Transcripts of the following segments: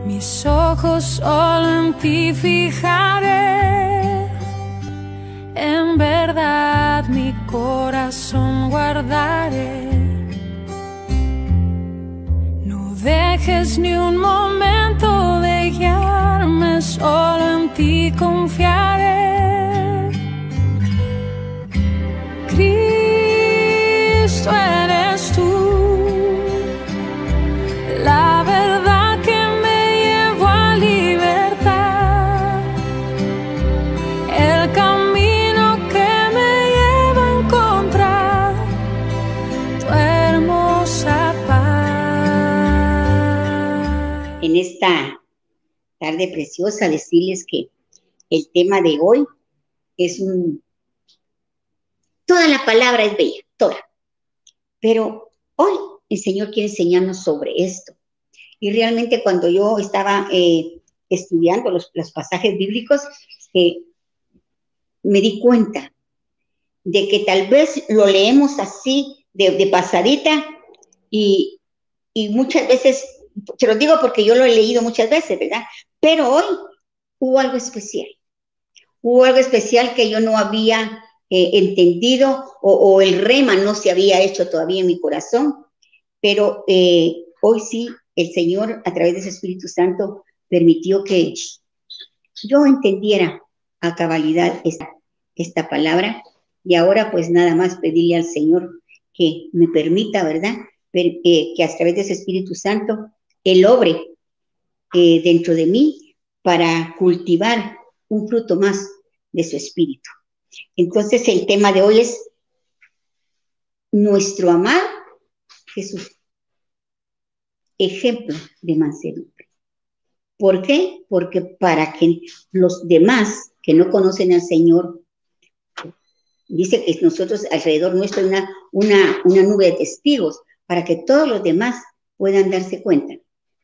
Mis ojos solo en ti fijaré, en verdad mi corazón guardaré. No dejes ni un momento de guiarme, solo en ti confiaré. Cristo eres tú, la verdad que me llevó a libertad, el camino que me lleva a encontrar tu hermosa paz. En esta tarde preciosa decirles que el tema de hoy es toda la palabra es bella, toda, pero hoy el Señor quiere enseñarnos sobre esto. Y realmente cuando yo estaba estudiando los pasajes bíblicos, me di cuenta de que tal vez lo leemos así de pasadita y muchas veces, te lo digo porque yo lo he leído muchas veces, ¿verdad? Pero hoy hubo algo especial. Hubo algo especial que yo no había entendido o el rema no se había hecho todavía en mi corazón, pero hoy sí el Señor a través de su Espíritu Santo permitió que yo entendiera a cabalidad esta palabra, y ahora pues nada más pedirle al Señor que me permita, ¿verdad? Que a través de ese Espíritu Santo Él obre dentro de mí para cultivar un fruto más de su Espíritu. Entonces el tema de hoy es nuestro amado Jesús, ejemplo de mansedumbre. ¿Por qué? Porque para que los demás que no conocen al Señor, dice que nosotros alrededor nuestro hay una nube de testigos, para que todos los demás puedan darse cuenta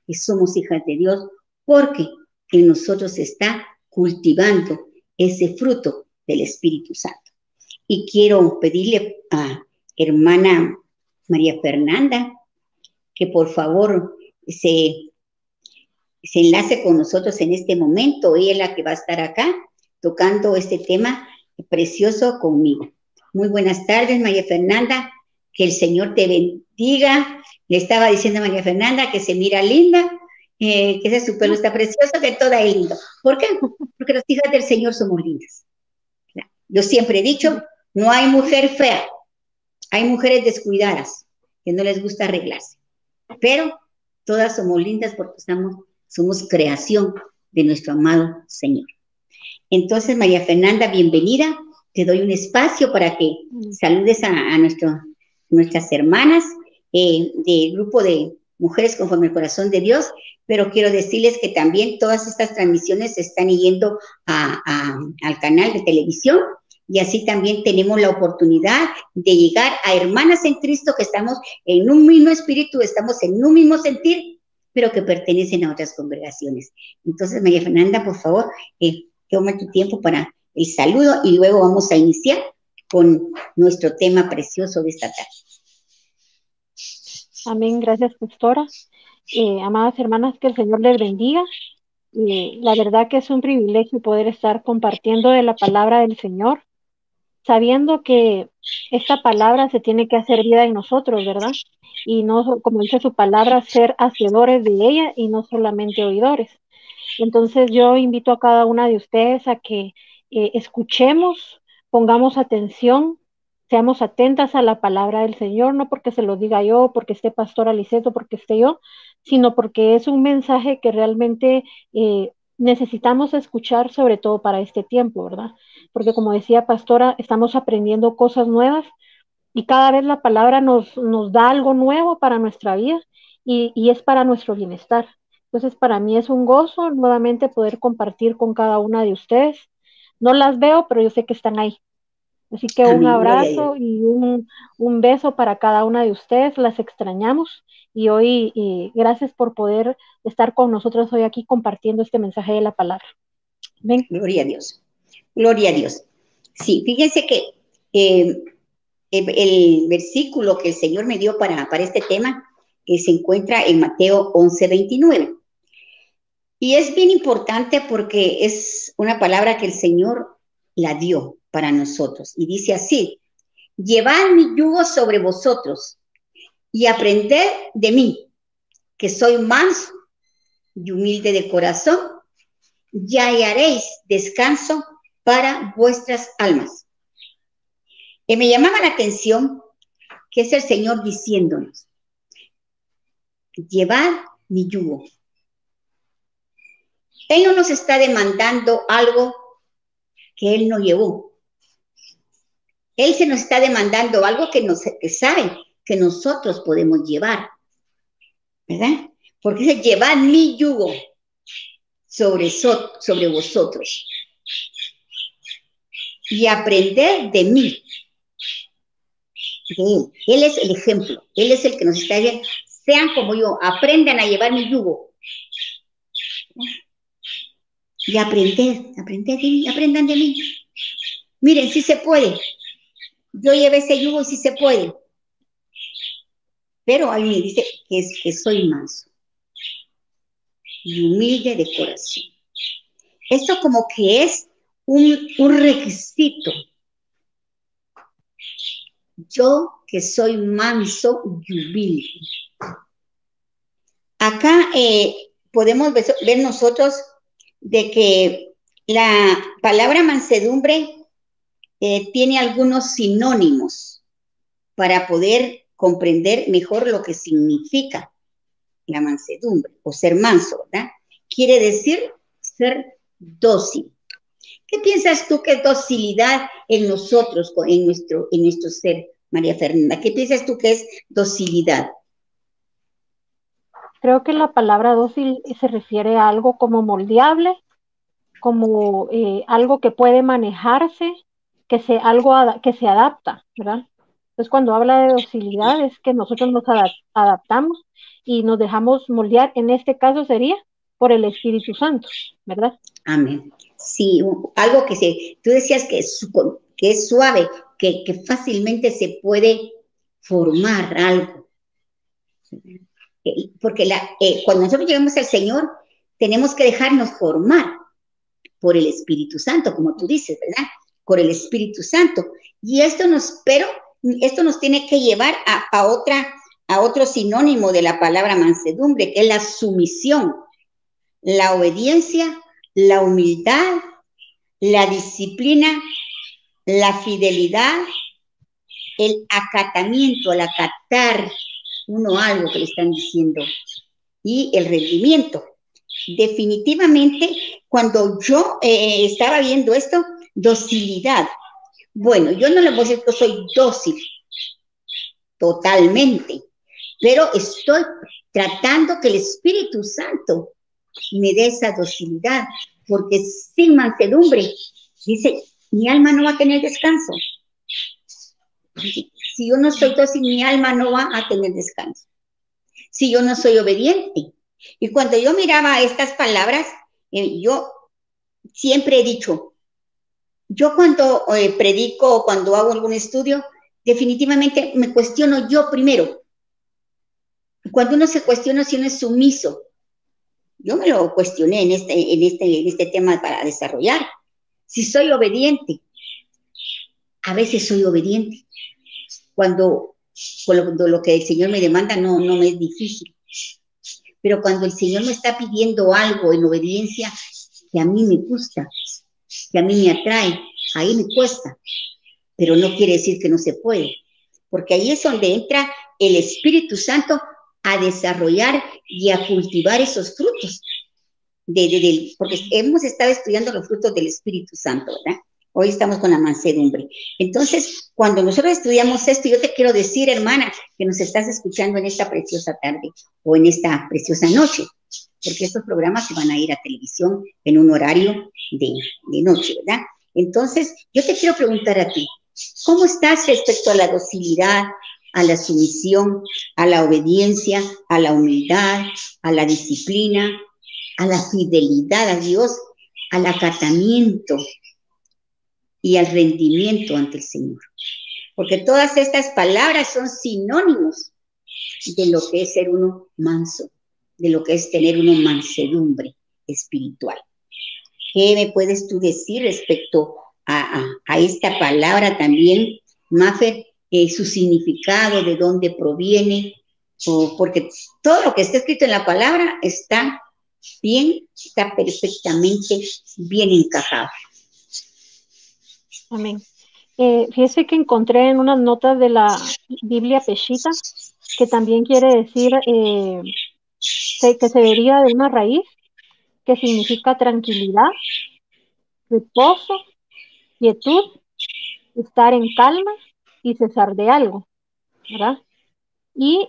que somos hijas de Dios, porque en nosotros se está cultivando ese fruto del Espíritu Santo. Y quiero pedirle a hermana María Fernanda que por favor se enlace con nosotros en este momento. Ella es la que va a estar acá tocando este tema precioso conmigo. Muy buenas tardes, María Fernanda, que el Señor te bendiga. Le estaba diciendo a María Fernanda que se mira linda, que ese su pelo está precioso, que todo es lindo. ¿Por qué? Porque las hijas del Señor somos lindas. Yo siempre he dicho, no hay mujer fea, hay mujeres descuidadas que no les gusta arreglarse, pero todas somos lindas porque somos creación de nuestro amado Señor. Entonces, María Fernanda, bienvenida. Te doy un espacio para que saludes a nuestras hermanas del grupo de Mujeres Conforme al Corazón de Dios, pero quiero decirles que también todas estas transmisiones se están yendo al canal de televisión, y así también tenemos la oportunidad de llegar a hermanas en Cristo que estamos en un mismo espíritu, estamos en un mismo sentir, pero que pertenecen a otras congregaciones. Entonces, María Fernanda, por favor, toma tu tiempo para el saludo y luego vamos a iniciar con nuestro tema precioso de esta tarde. Amén, gracias, pastora. Amadas hermanas, que el Señor les bendiga. La verdad que es un privilegio poder estar compartiendo de la palabra del Señor, sabiendo que esta palabra se tiene que hacer vida en nosotros, ¿verdad? Y no, como dice su palabra, ser hacedores de ella y no solamente oidores. Entonces yo invito a cada una de ustedes a que escuchemos, pongamos atención, seamos atentas a la palabra del Señor, no porque se lo diga yo, porque esté pastora Liceto, porque esté yo, sino porque es un mensaje que realmente necesitamos escuchar, sobre todo para este tiempo, ¿verdad? Porque como decía pastora, estamos aprendiendo cosas nuevas y cada vez la palabra nos da algo nuevo para nuestra vida y es para nuestro bienestar. Entonces para mí es un gozo nuevamente poder compartir con cada una de ustedes. No las veo, pero yo sé que están ahí. Así que un abrazo y un beso para cada una de ustedes, las extrañamos y hoy gracias por poder estar con nosotros hoy aquí compartiendo este mensaje de la palabra. Ven. Gloria a Dios, gloria a Dios. Sí, fíjense que el versículo que el Señor me dio para este tema se encuentra en Mateo 11:29. Y es bien importante porque es una palabra que el Señor la dio para nosotros. Y dice así: llevad mi yugo sobre vosotros y aprended de mí, que soy manso y humilde de corazón, y hallaréis descanso para vuestras almas. Y me llamaba la atención que es el Señor diciéndonos: llevad mi yugo. Él no nos está demandando algo que Él no llevó. Él se nos está demandando algo que sabe que nosotros podemos llevar, ¿verdad? Porque dice: llevad mi yugo sobre vosotros y aprended de mí, de Él. Él es el ejemplo, Él es el que nos está diciendo: sean como yo, aprendan a llevar mi yugo. Y aprendan de mí. Miren, sí se puede. Yo llevé ese yugo y sí se puede. Pero ahí me dice que soy manso y humilde de corazón. Esto como que es un requisito. Yo que soy manso y humilde. Acá podemos ver nosotros de que la palabra mansedumbre tiene algunos sinónimos para poder comprender mejor lo que significa la mansedumbre o ser manso, ¿verdad? Quiere decir ser dócil. ¿Qué piensas tú que es docilidad en nosotros, en nuestro ser, María Fernanda? ¿Qué piensas tú que es docilidad? Creo que la palabra dócil se refiere a algo como moldeable, como algo que puede manejarse, algo que se adapta, ¿verdad? Entonces, cuando habla de docilidad es que nosotros nos adaptamos y nos dejamos moldear. En este caso sería por el Espíritu Santo, ¿verdad? Amén. Sí, algo tú decías que es suave, que fácilmente se puede formar algo. Porque cuando nosotros llegamos al Señor, tenemos que dejarnos formar por el Espíritu Santo, como tú dices, ¿verdad? Por el Espíritu Santo. Y esto nos tiene que llevar a otro sinónimo de la palabra mansedumbre, que es la sumisión, la obediencia, la humildad, la disciplina, la fidelidad, el acatamiento, al acatar uno algo que le están diciendo, y el rendimiento. Definitivamente, cuando yo estaba viendo esto, docilidad. Bueno, yo no le voy a decir que soy dócil totalmente, pero estoy tratando que el Espíritu Santo me dé esa docilidad, porque sin mansedumbre, dice, mi alma no va a tener descanso. Si yo no soy dócil, mi alma no va a tener descanso. Si yo no soy obediente. Y cuando yo miraba estas palabras, yo siempre he dicho, yo cuando predico o cuando hago algún estudio, definitivamente me cuestiono yo primero. Cuando uno se cuestiona si uno es sumiso, yo me lo cuestioné en este tema para desarrollar. Si soy obediente, a veces soy obediente. Cuando lo que el Señor me demanda no me es difícil. Pero cuando el Señor me está pidiendo algo en obediencia que a mí me gusta, que a mí me atrae, ahí me cuesta. Pero no quiere decir que no se puede. Porque ahí es donde entra el Espíritu Santo a desarrollar y a cultivar esos frutos. Porque hemos estado estudiando los frutos del Espíritu Santo, ¿verdad? Hoy estamos con la mansedumbre. Entonces, cuando nosotros estudiamos esto, yo te quiero decir, hermana, que nos estás escuchando en esta preciosa tarde o en esta preciosa noche, porque estos programas se van a ir a televisión en un horario de noche, ¿verdad? Entonces, yo te quiero preguntar a ti, ¿cómo estás respecto a la docilidad, a la sumisión, a la obediencia, a la humildad, a la disciplina, a la fidelidad a Dios, al acatamiento y al rendimiento ante el Señor? Porque todas estas palabras son sinónimos de lo que es ser uno manso, de lo que es tener uno mansedumbre, espiritual. ¿Qué me puedes tú decir respecto a esta palabra también, Mafer? Su significado, de dónde proviene, porque todo lo que está escrito en la palabra está perfectamente bien encajado. Amén. Fíjese que encontré en unas notas de la Biblia Peshitta, que también quiere decir que se deriva de una raíz que significa tranquilidad, reposo, quietud, estar en calma y cesar de algo, ¿verdad? Y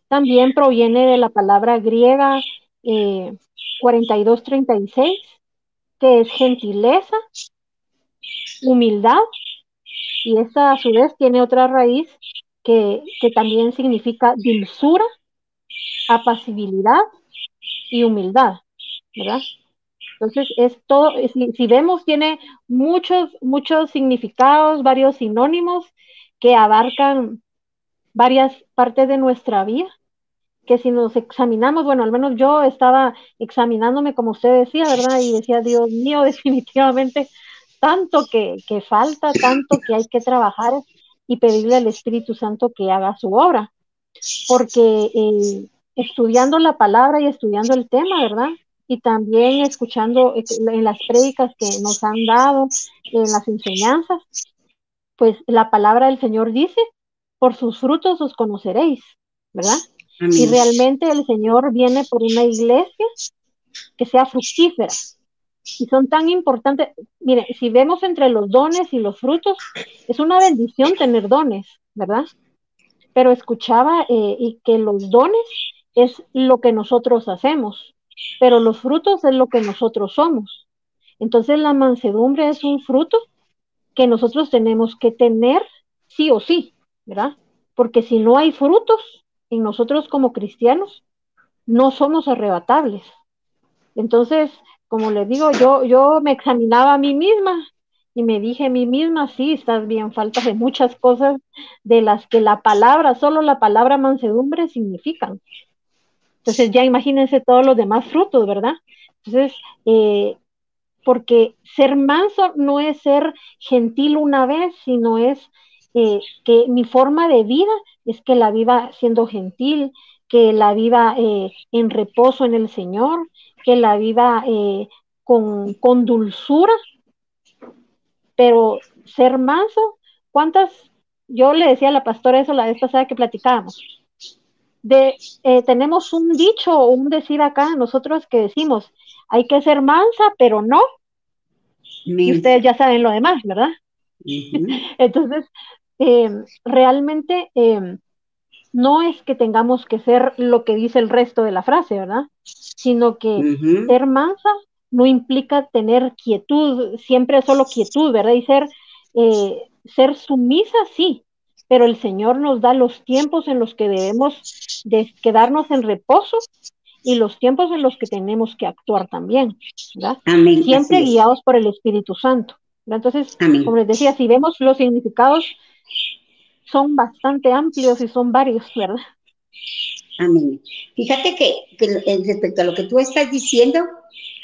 también proviene de la palabra griega 4236, que es gentileza, humildad, y esta a su vez tiene otra raíz que también significa dulzura, apacibilidad y humildad, ¿verdad? Entonces, si vemos, tiene muchos significados, varios sinónimos que abarcan varias partes de nuestra vida, que si nos examinamos, bueno, al menos yo estaba examinándome, como usted decía, ¿verdad? Y decía, Dios mío, definitivamente, tanto que falta, tanto que hay que trabajar y pedirle al Espíritu Santo que haga su obra, porque estudiando la palabra y estudiando el tema, ¿verdad? Y también escuchando en las prédicas que nos han dado, en las enseñanzas, pues la palabra del Señor dice, por sus frutos os conoceréis, ¿verdad? Amén. Y realmente el Señor viene por una iglesia que sea fructífera. Y son tan importantes. Mire, si vemos entre los dones y los frutos, es una bendición tener dones, ¿verdad? Pero escuchaba y que los dones es lo que nosotros hacemos, pero los frutos es lo que nosotros somos. Entonces la mansedumbre es un fruto que nosotros tenemos que tener sí o sí, ¿verdad? Porque si no hay frutos en nosotros como cristianos, no somos arrebatables. Entonces, como les digo, yo me examinaba a mí misma y me dije a mí misma, sí, estás bien, falta de muchas cosas de las que solo la palabra mansedumbre significan. Entonces ya imagínense todos los demás frutos, ¿verdad? Entonces, porque ser manso no es ser gentil una vez, sino es que mi forma de vida es que la viva siendo gentil, que la viva en reposo en el Señor, que la viva con dulzura, pero ser manso, yo le decía a la pastora eso la vez pasada que platicábamos, tenemos un dicho o un decir acá nosotros que decimos, hay que ser mansa, pero no. Y ustedes ya saben lo demás, ¿verdad? Entonces, realmente no es que tengamos que ser lo que dice el resto de la frase, ¿verdad? Sino que ser mansa no implica tener quietud, siempre solo quietud, ¿verdad? Y ser sumisa, sí, pero el Señor nos da los tiempos en los que debemos de quedarnos en reposo y los tiempos en los que tenemos que actuar también, ¿verdad? Amén, siempre guiados por el Espíritu Santo, ¿verdad? Entonces, amén. Como les decía, si vemos los significados, son bastante amplios y son varios, ¿verdad? Amén. Fíjate que respecto a lo que tú estás diciendo,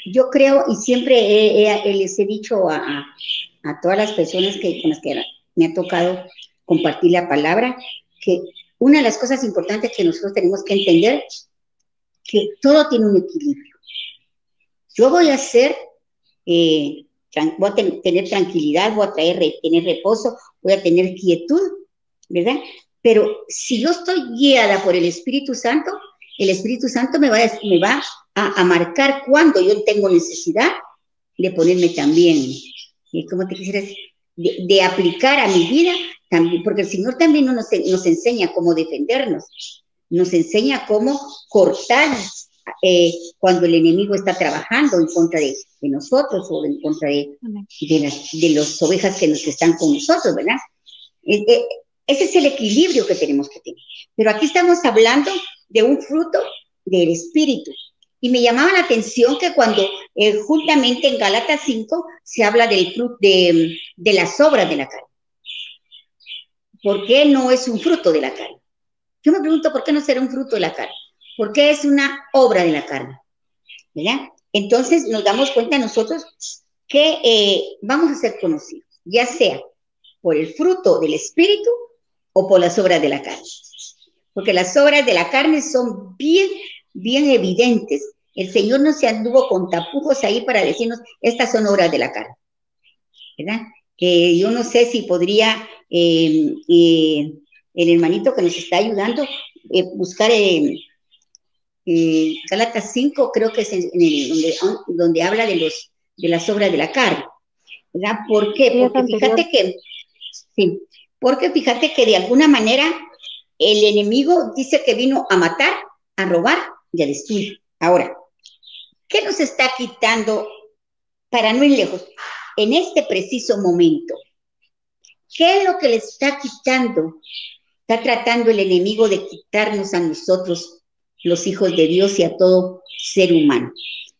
yo creo y siempre les he dicho a todas las personas con las que me ha tocado compartir la palabra, que una de las cosas importantes que nosotros tenemos que entender, que todo tiene un equilibrio. Yo voy a tener tranquilidad, voy a tener reposo, voy a tener quietud, ¿verdad? Pero si yo estoy guiada por el Espíritu Santo me va a marcar cuando yo tengo necesidad de ponerme también, ¿cómo te quisiera decir? De aplicar a mi vida también, porque el Señor también nos enseña cómo defendernos, nos enseña cómo cortar cuando el enemigo está trabajando en contra de nosotros o en contra de las ovejas que están con nosotros, ¿verdad? Ese es el equilibrio que tenemos que tener. Pero aquí estamos hablando de un fruto del Espíritu. Y me llamaba la atención que cuando juntamente en Gálatas 5 se habla del fruto de las obras de la carne. ¿Por qué no es un fruto de la carne? Yo me pregunto, ¿por qué no será un fruto de la carne? ¿Por qué es una obra de la carne? ¿verdad? Entonces nos damos cuenta nosotros que vamos a ser conocidos, ya sea por el fruto del Espíritu o por las obras de la carne. Porque las obras de la carne son bien evidentes. El Señor no se anduvo con tapujos ahí para decirnos, estas son obras de la carne, ¿verdad? Yo no sé si podría el hermanito que nos está ayudando buscar Gálatas 5, creo que es donde habla de las obras de la carne, ¿verdad? ¿Por qué? Porque fíjate que de alguna manera el enemigo dice que vino a matar, a robar y a destruir. Ahora, ¿qué nos está quitando para no ir lejos? En este preciso momento, ¿qué es lo que le está quitando? Está tratando el enemigo de quitarnos a nosotros, los hijos de Dios, y a todo ser humano.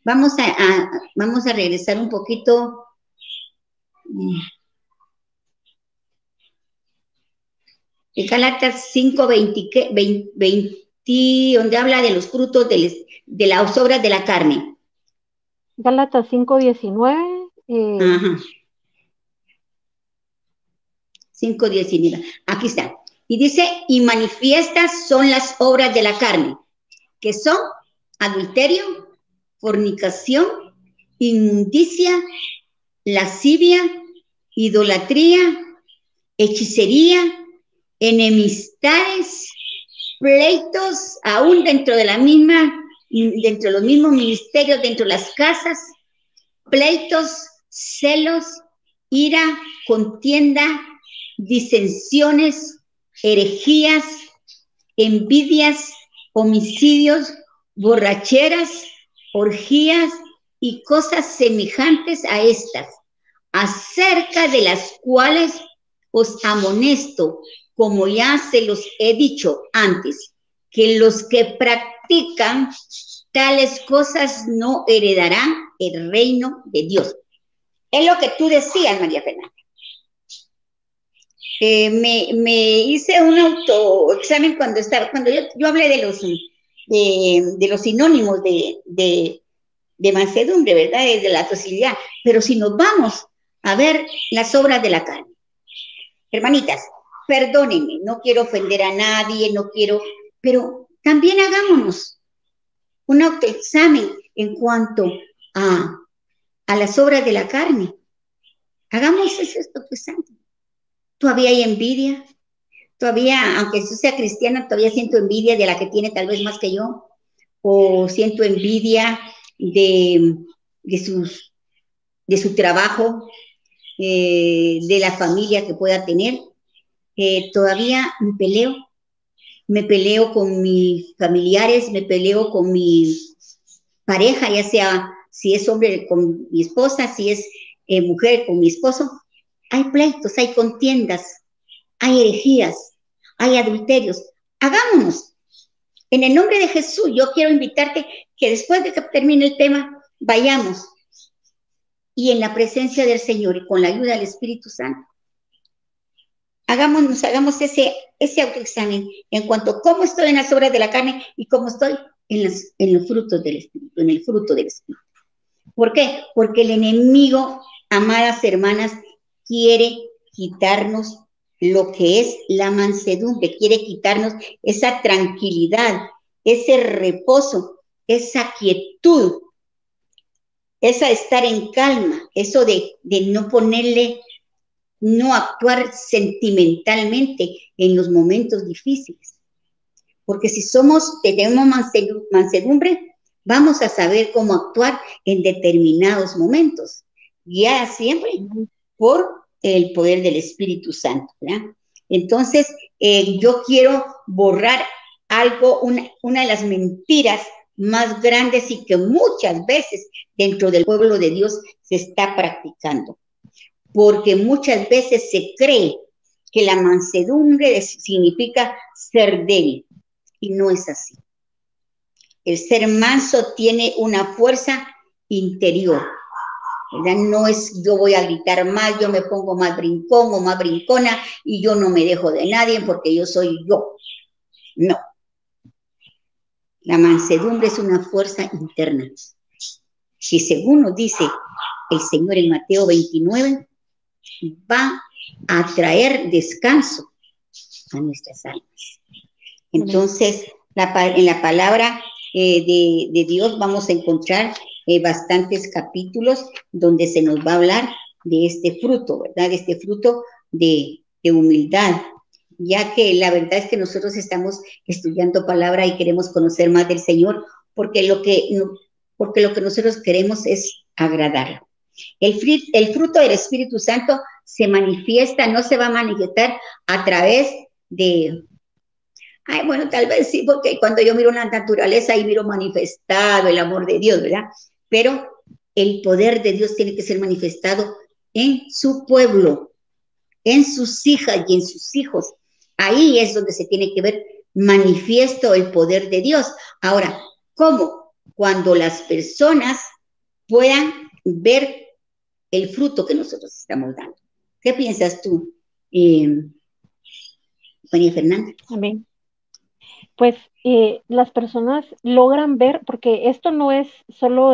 Vamos a regresar un poquito. En Gálatas 5, 20, donde habla de los frutos de las obras de la carne. Gálatas 5, 19. 5:19. Aquí está. Y dice, y manifiestas son las obras de la carne, que son adulterio, fornicación, inmundicia, lascivia, idolatría, hechicería, enemistades, pleitos, aún dentro de los mismos ministerios, dentro de las casas, pleitos, celos, ira, contienda, disensiones, herejías, envidias, homicidios, borracheras, orgías y cosas semejantes a estas, acerca de las cuales os amonesto, como ya se los he dicho antes, que los que practican tales cosas no heredarán el reino de Dios. Es lo que tú decías, María Fernanda. Me hice un autoexamen cuando yo hablé de los sinónimos de mansedumbre, ¿verdad? De la docilidad. Pero si nos vamos a ver las obras de la carne, hermanitas, perdónenme, no quiero ofender a nadie, pero también hagámonos un autoexamen en cuanto a las obras de la carne. Hagamos ese autoexamen. Todavía hay envidia, todavía, aunque yo sea cristiana, todavía siento envidia de la que tiene tal vez más que yo, o siento envidia de su trabajo, de la familia que pueda tener. Todavía me peleo con mis familiares, me peleo con mi pareja, ya sea si es hombre con mi esposa, si es mujer con mi esposo. Hay pleitos, hay contiendas, hay herejías, hay adulterios. Hagámonos. En el nombre de Jesús, yo quiero invitarte que después de que termine el tema, vayamos y en la presencia del Señor y con la ayuda del Espíritu Santo, hagamos ese autoexamen en cuanto a cómo estoy en las obras de la carne y cómo estoy en los frutos del Espíritu, en el fruto del Espíritu. ¿Por qué? Porque el enemigo, amadas hermanas, quiere quitarnos lo que es la mansedumbre, quiere quitarnos esa tranquilidad, ese reposo, esa quietud, esa estar en calma, eso de no actuar sentimentalmente en los momentos difíciles. Porque si tenemos mansedumbre, vamos a saber cómo actuar en determinados momentos, guiada siempre por el poder del Espíritu Santo, ¿verdad? Entonces, yo quiero borrar una de las mentiras más grandes y que muchas veces dentro del pueblo de Dios se está practicando. Porque muchas veces se cree que la mansedumbre significa ser débil, y no es así. El ser manso tiene una fuerza interior, ¿verdad? No es yo voy a gritar más, yo me pongo más brincón o más brincona y yo no me dejo de nadie porque yo soy yo. No. La mansedumbre es una fuerza interna que según nos dice el Señor en Mateo 29, va a traer descanso a nuestras almas. Entonces, en la palabra de Dios vamos a encontrar bastantes capítulos donde se nos va a hablar de este fruto, ¿verdad? De este fruto de humildad, ya que la verdad es que nosotros estamos estudiando palabra y queremos conocer más del Señor, porque lo que nosotros queremos es agradarlo. El fruto del Espíritu Santo se manifiesta, no se va a manifestar a través de... Ay, bueno, tal vez sí, porque cuando yo miro la naturaleza y miro manifestado el amor de Dios, ¿verdad? Pero el poder de Dios tiene que ser manifestado en su pueblo, en sus hijas y en sus hijos. Ahí es donde se tiene que ver manifiesto el poder de Dios. Ahora, ¿cómo? Cuando las personas puedan ver el fruto que nosotros estamos dando. ¿Qué piensas tú, María Fernanda? Amén. Pues las personas logran ver, porque esto no es solo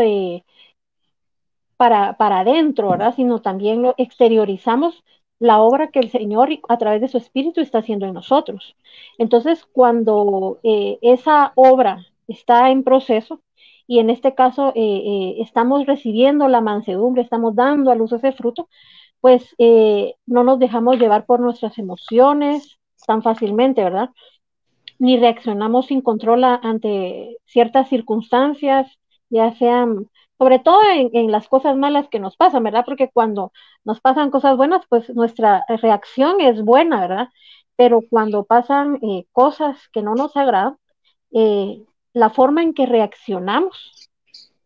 para adentro, ¿verdad? Sino también lo exteriorizamos la obra que el Señor a través de su Espíritu está haciendo en nosotros. Entonces, cuando esa obra está en proceso, y en este caso estamos recibiendo la mansedumbre, estamos dando a luz ese fruto, pues no nos dejamos llevar por nuestras emociones tan fácilmente, ¿verdad? Ni reaccionamos sin control ante ciertas circunstancias, ya sean, sobre todo en las cosas malas que nos pasan, ¿verdad? Porque cuando nos pasan cosas buenas, pues nuestra reacción es buena, ¿verdad? Pero cuando pasan cosas que no nos agradan, la forma en que reaccionamos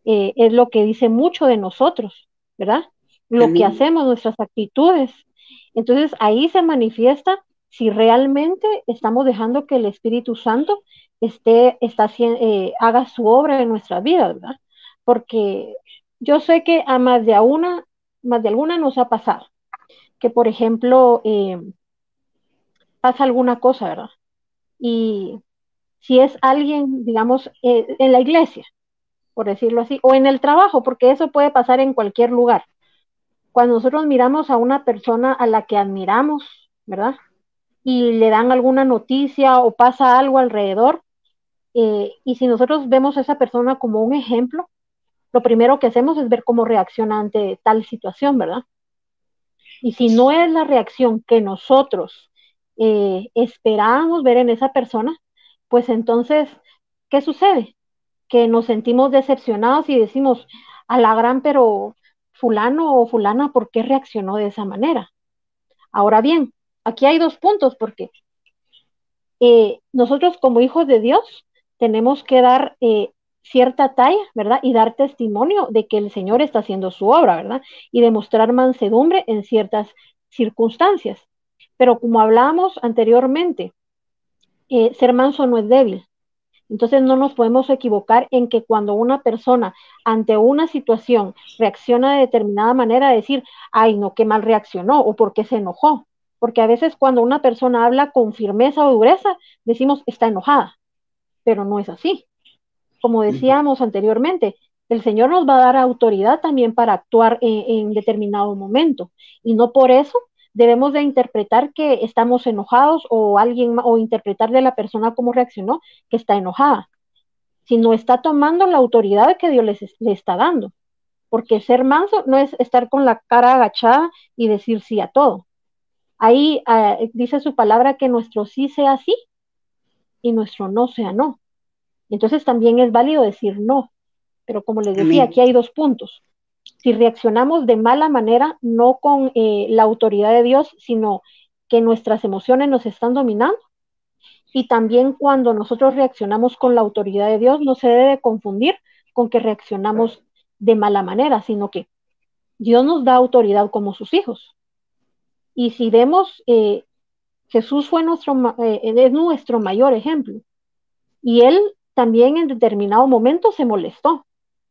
es lo que dice mucho de nosotros, ¿verdad? Lo que hacemos, nuestras actitudes. Entonces ahí se manifiesta si realmente estamos dejando que el Espíritu Santo haga su obra en nuestra vida, ¿verdad? Porque yo sé que a más de alguna nos ha pasado, que por ejemplo pasa alguna cosa, ¿verdad? Y si es alguien, digamos, en la iglesia, por decirlo así, o en el trabajo, porque eso puede pasar en cualquier lugar. Cuando nosotros miramos a una persona a la que admiramos, ¿verdad? Y le dan alguna noticia o pasa algo alrededor, y si nosotros vemos a esa persona como un ejemplo, lo primero que hacemos es ver cómo reacciona ante tal situación, ¿verdad? Y si no es la reacción que nosotros esperábamos ver en esa persona, pues entonces, ¿qué sucede? Que nos sentimos decepcionados y decimos, a la gran, pero fulano o fulana, ¿por qué reaccionó de esa manera? Ahora bien, aquí hay dos puntos, porque nosotros como hijos de Dios tenemos que dar cierta talla, ¿verdad? Y dar testimonio de que el Señor está haciendo su obra, ¿verdad? Y demostrar mansedumbre en ciertas circunstancias. Pero como hablábamos anteriormente, ser manso no es débil. Entonces no nos podemos equivocar en que cuando una persona ante una situación reacciona de determinada manera, decir, ay, no, qué mal reaccionó o por qué se enojó. Porque a veces cuando una persona habla con firmeza o dureza, decimos, está enojada, pero no es así. Como decíamos anteriormente, el Señor nos va a dar autoridad también para actuar en determinado momento. Y no por eso debemos de interpretar que estamos enojados o interpretar de la persona cómo reaccionó que está enojada, sino está tomando la autoridad que Dios le está dando. Porque ser manso no es estar con la cara agachada y decir sí a todo. Ahí dice su palabra que nuestro sí sea sí y nuestro no sea no. Entonces también es válido decir no. Pero como les decía, Amén. aquí hay dos puntos. Si reaccionamos de mala manera, no con la autoridad de Dios, sino que nuestras emociones nos están dominando. Y también cuando nosotros reaccionamos con la autoridad de Dios, no se debe confundir con que reaccionamos de mala manera, sino que Dios nos da autoridad como sus hijos. Y si vemos, Jesús es nuestro mayor ejemplo. Y él también en determinado momento se molestó.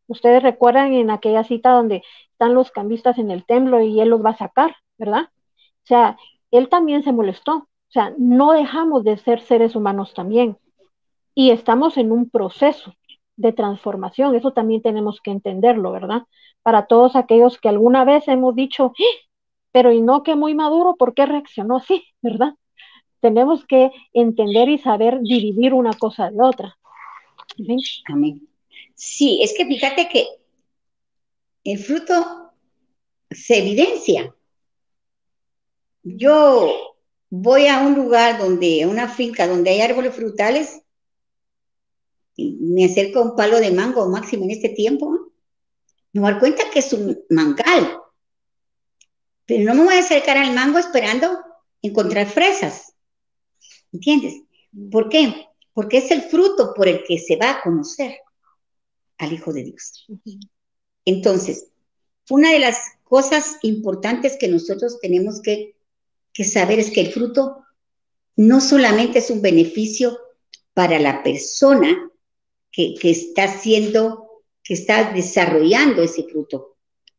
Ustedes recuerdan en aquella cita donde están los cambistas en el templo y él los va a sacar, ¿verdad? O sea, él también se molestó. O sea, no dejamos de ser seres humanos también. Y estamos en un proceso, de transformación. Eso también tenemos que entenderlo, ¿verdad? Para todos aquellos que alguna vez hemos dicho, pero y no que muy maduro, ¿por qué reaccionó así? ¿Verdad? Tenemos que entender y saber dividir una cosa de otra. ¿Sí? Amén. Sí, es que fíjate que el fruto se evidencia. Yo voy a un lugar donde, a una finca donde hay árboles frutales, y me acerco a un palo de mango máximo en este tiempo, ¿no? Me doy cuenta que es un mangal, pero no me voy a acercar al mango esperando encontrar fresas, ¿entiendes? ¿Por qué? Porque es el fruto por el que se va a conocer al Hijo de Dios. Entonces, una de las cosas importantes que nosotros tenemos que saber es que el fruto no solamente es un beneficio para la persona que está haciendo, que está desarrollando ese fruto,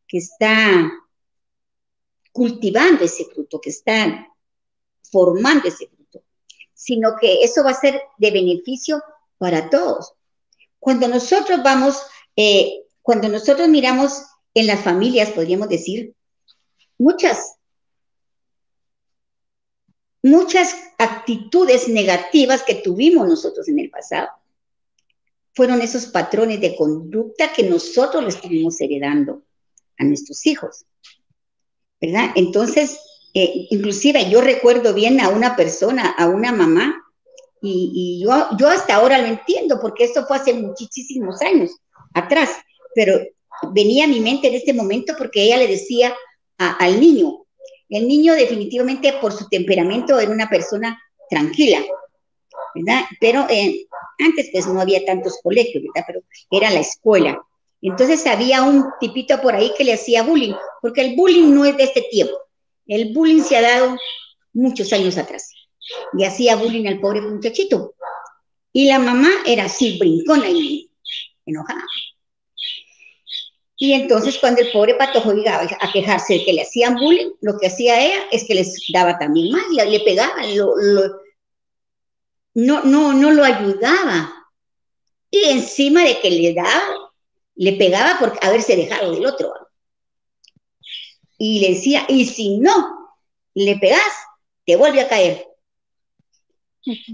que está cultivando ese fruto, que está formando ese fruto, sino que eso va a ser de beneficio para todos. Cuando nosotros cuando nosotros miramos en las familias, podríamos decir, muchas actitudes negativas que tuvimos nosotros en el pasado fueron esos patrones de conducta que nosotros les estuvimos heredando a nuestros hijos, ¿verdad? Entonces, inclusive yo recuerdo bien a una persona, a una mamá, y yo hasta ahora lo entiendo, porque esto fue hace muchísimos años atrás, pero venía a mi mente en este momento porque ella le decía al niño, el niño definitivamente por su temperamento era una persona tranquila, ¿verdad? Pero antes pues no había tantos colegios, ¿verdad? Pero era la escuela. Entonces había un tipito por ahí que le hacía bullying, porque el bullying no es de este tiempo. El bullying se ha dado muchos años atrás. Le hacía bullying al pobre muchachito. Y la mamá era así, brincona y enojada. Y entonces cuando el pobre patojo llegaba a quejarse de que le hacían bullying, lo que hacía ella es que les daba también más, le pegaba, no lo ayudaba. Y encima de que le daba, le pegaba por haberse dejado del otro. Y le decía, y si no le pegas, te vuelve a caer.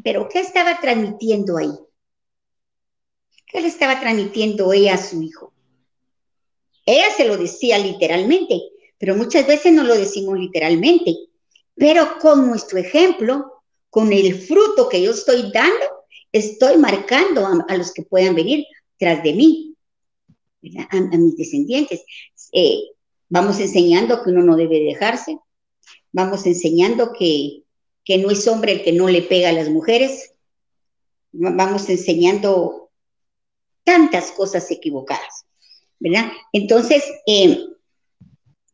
Pero ¿qué estaba transmitiendo ahí? ¿Qué le estaba transmitiendo ella a su hijo? Ella se lo decía literalmente, pero muchas veces no lo decimos literalmente. Pero con nuestro ejemplo, con el fruto que yo estoy dando, estoy marcando a los que puedan venir tras de mí, a mis descendientes. Vamos enseñando que uno no debe dejarse, vamos enseñando que no es hombre el que no le pega a las mujeres, vamos enseñando tantas cosas equivocadas, ¿verdad? Entonces,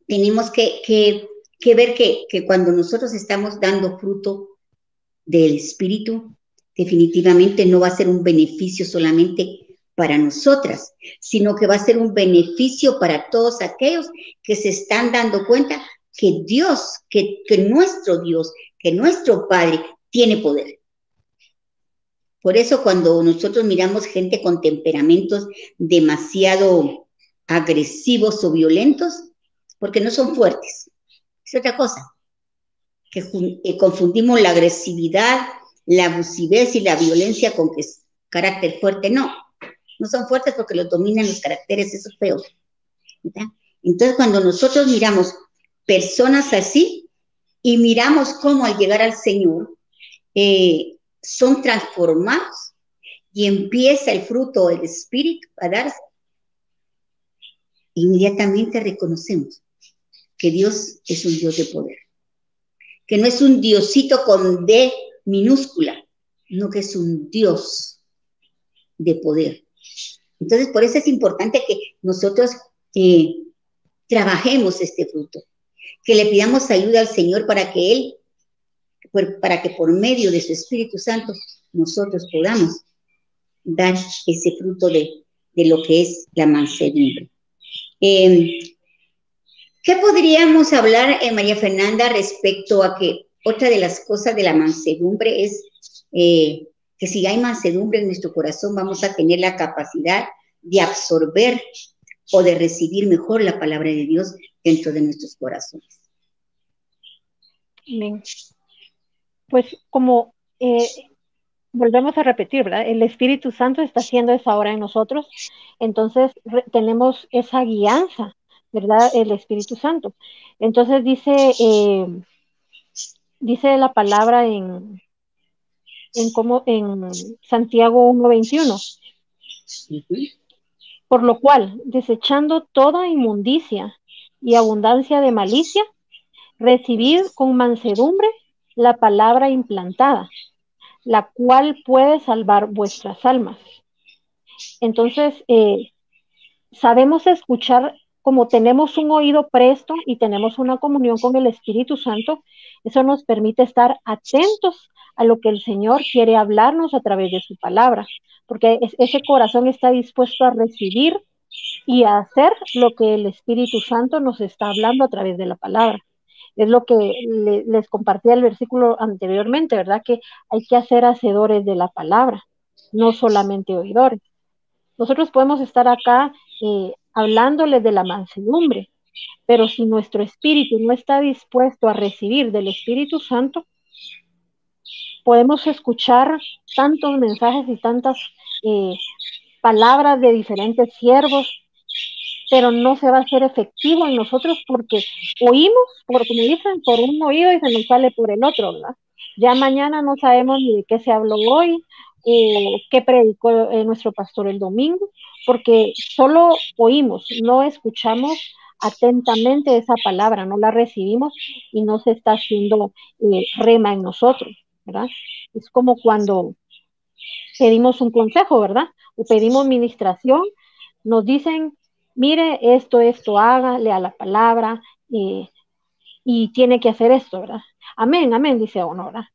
tenemos que ver que cuando nosotros estamos dando fruto del Espíritu, definitivamente no va a ser un beneficio solamente para nosotras, sino que va a ser un beneficio para todos aquellos que se están dando cuenta que Dios, que nuestro Dios, que nuestro Padre tiene poder. Por eso cuando nosotros miramos gente con temperamentos demasiado agresivos o violentos, porque no son fuertes, es otra cosa, que confundimos la agresividad, la abusivez y la violencia con que es carácter fuerte. No son fuertes porque los dominan los caracteres esos feos, ¿verdad? Entonces cuando nosotros miramos personas así y miramos cómo al llegar al Señor son transformados y empieza el fruto del Espíritu a darse, inmediatamente reconocemos que Dios es un Dios de poder, que no es un Diosito con D minúscula, sino que es un Dios de poder. Entonces, por eso es importante que nosotros trabajemos este fruto, que le pidamos ayuda al Señor para que por medio de su Espíritu Santo nosotros podamos dar ese fruto de lo que es la mansedumbre. ¿Qué podríamos hablar, María Fernanda, respecto a que otra de las cosas de la mansedumbre es que que si hay mansedumbre en nuestro corazón, vamos a tener la capacidad de absorber o de recibir mejor la palabra de Dios dentro de nuestros corazones. Amén. Pues como volvemos a repetir, ¿verdad? El Espíritu Santo está haciendo esa obra en nosotros, entonces tenemos esa guianza, ¿verdad? El Espíritu Santo. Entonces dice la palabra en Santiago 1:21. Por lo cual, desechando toda inmundicia y abundancia de malicia, recibid con mansedumbre la palabra implantada, la cual puede salvar vuestras almas. Entonces, sabemos escuchar, como tenemos un oído presto y tenemos una comunión con el Espíritu Santo, eso nos permite estar atentos a lo que el Señor quiere hablarnos a través de su palabra, porque ese corazón está dispuesto a recibir y a hacer lo que el Espíritu Santo nos está hablando a través de la palabra. Es lo que les compartía el versículo anteriormente, ¿verdad? Que hay que hacer hacedores de la palabra, no solamente oidores. Nosotros podemos estar acá hablándoles de la mansedumbre, pero si nuestro espíritu no está dispuesto a recibir del Espíritu Santo, podemos escuchar tantos mensajes y tantas palabras de diferentes siervos, pero no se va a hacer efectivo en nosotros porque oímos, como dicen, por un oído y se nos sale por el otro, ¿verdad? Ya mañana no sabemos ni de qué se habló hoy, qué predicó nuestro pastor el domingo, porque solo oímos, no escuchamos atentamente esa palabra, no la recibimos y no se está haciendo rema en nosotros, ¿verdad? Es como cuando pedimos un consejo, ¿verdad? O pedimos ministración, nos dicen, mire, esto, haga, lea la palabra y tiene que hacer esto, ¿verdad? Amén, amén, dice uno, ¿verdad?